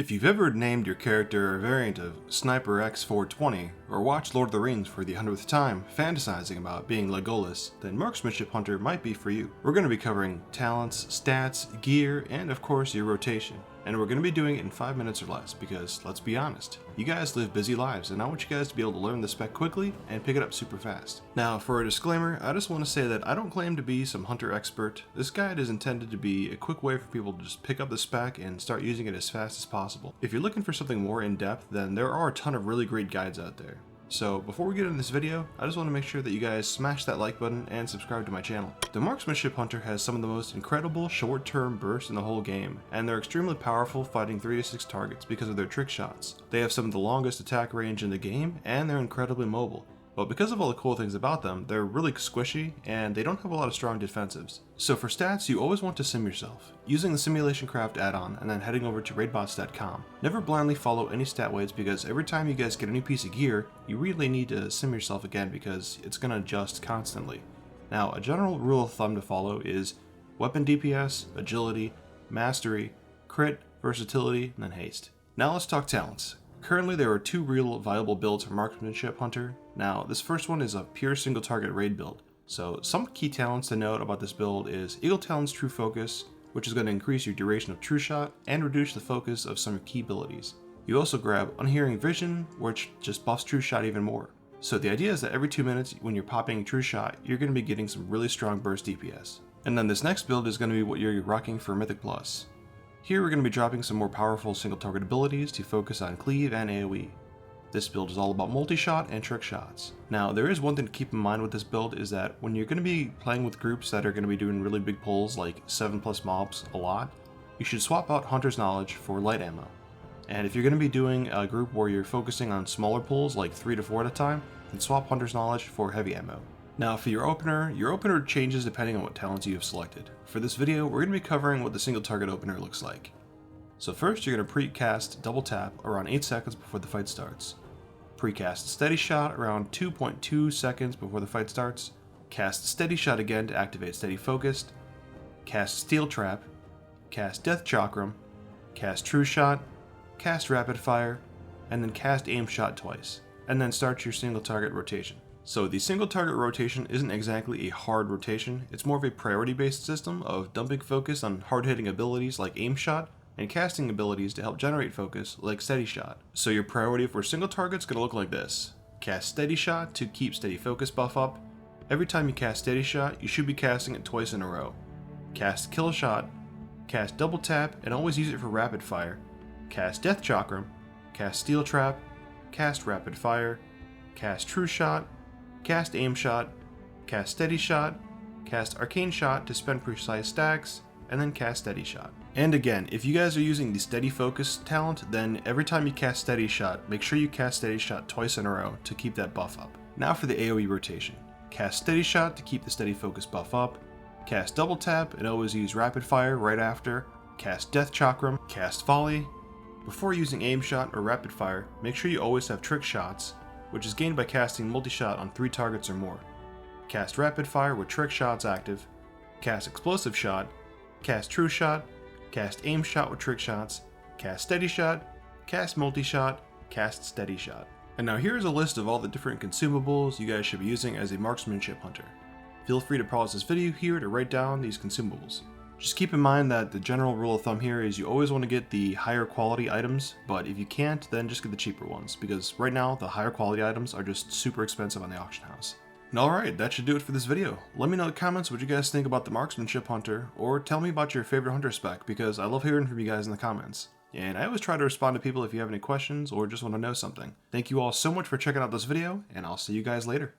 If you've ever named your character a variant of Sniper X420, or watched Lord of the Rings for the 100th time, fantasizing about being Legolas, then Marksmanship Hunter might be for you. We're going to be covering talents, stats, gear, and of course your rotation. And we're going to be doing it in 5 minutes or less because, let's be honest, you guys live busy lives and I want you guys to be able to learn the spec quickly and pick it up super fast. Now, for a disclaimer, I just want to say that I don't claim to be some hunter expert. This guide is intended to be a quick way for people to just pick up the spec and start using it as fast as possible. If you're looking for something more in-depth, then there are a ton of really great guides out there. So before we get into this video, I just want to make sure that you guys smash that like button and subscribe to my channel. The Marksmanship Hunter has some of the most incredible short-term bursts in the whole game, and they're extremely powerful fighting 3 to 6 targets because of their trick shots. They have some of the longest attack range in the game, and they're incredibly mobile. But because of all the cool things about them, they're really squishy, and they don't have a lot of strong defensives. So for stats, you always want to sim yourself, using the Simulation Craft add-on and then heading over to raidbots.com. Never blindly follow any stat weights because every time you guys get a new piece of gear, you really need to sim yourself again because it's going to adjust constantly. Now, a general rule of thumb to follow is weapon DPS, agility, mastery, crit, versatility, and then haste. Now let's talk talents. Currently there are 2 real viable builds for Marksmanship Hunter. Now this first one is a pure single target raid build. So some key talents to note about this build is Eagle Talon's True Focus, which is going to increase your duration of True Shot and reduce the focus of some key abilities. You also grab Unhearing Vision, which just buffs True Shot even more. So the idea is that every 2 minutes when you're popping True Shot, you're going to be getting some really strong burst DPS. And then this next build is going to be what you're rocking for Mythic Plus. Here we're going to be dropping some more powerful single target abilities to focus on cleave and AoE. This build is all about multi-shot and trick shots. Now there is one thing to keep in mind with this build is that when you're going to be playing with groups that are going to be doing really big pulls like 7+ mobs a lot, you should swap out Hunter's Knowledge for light ammo. And if you're going to be doing a group where you're focusing on smaller pulls like 3 to 4 at a time, then swap Hunter's Knowledge for heavy ammo. Now for your opener changes depending on what talents you have selected. For this video, we're going to be covering what the single target opener looks like. So first you're going to pre-cast double tap around 8 seconds before the fight starts. Pre-cast steady shot around 2.2 seconds before the fight starts. Cast steady shot again to activate steady focused. Cast steel trap. Cast death chakram. Cast true shot. Cast rapid fire. And then cast aim shot twice. And then start your single target rotation. So the single target rotation isn't exactly a hard rotation, it's more of a priority based system of dumping focus on hard hitting abilities like aim shot and casting abilities to help generate focus like steady shot. So your priority for single target is going to look like this. Cast steady shot to keep steady focus buff up. Every time you cast steady shot, you should be casting it twice in a row. Cast kill shot, cast double tap and always use it for rapid fire. Cast death chakram, cast steel trap, cast rapid fire, cast true shot, cast aim shot, cast steady shot, cast arcane shot to spend precise stacks, and then cast steady shot. And again, if you guys are using the steady focus talent, then every time you cast steady shot, make sure you cast steady shot twice in a row to keep that buff up. Now for the AoE rotation. Cast steady shot to keep the steady focus buff up, cast double tap and always use rapid fire right after, cast death chakram, cast volley. Before using aim shot or rapid fire, make sure you always have trick shots, which is gained by casting multi-shot on 3 targets or more. Cast rapid fire with trick shots active, cast explosive shot, cast true shot, cast aim shot with trick shots, cast steady shot, cast multi-shot, cast steady shot. And now here's a list of all the different consumables you guys should be using as a Marksmanship Hunter. Feel free to pause this video here to write down these consumables. Just keep in mind that the general rule of thumb here is you always want to get the higher quality items, but if you can't, then just get the cheaper ones, because right now the higher quality items are just super expensive on the auction house. And alright, that should do it for this video. Let me know in the comments what you guys think about the Marksmanship Hunter, or tell me about your favorite hunter spec, because I love hearing from you guys in the comments. And I always try to respond to people if you have any questions or just want to know something. Thank you all so much for checking out this video, and I'll see you guys later.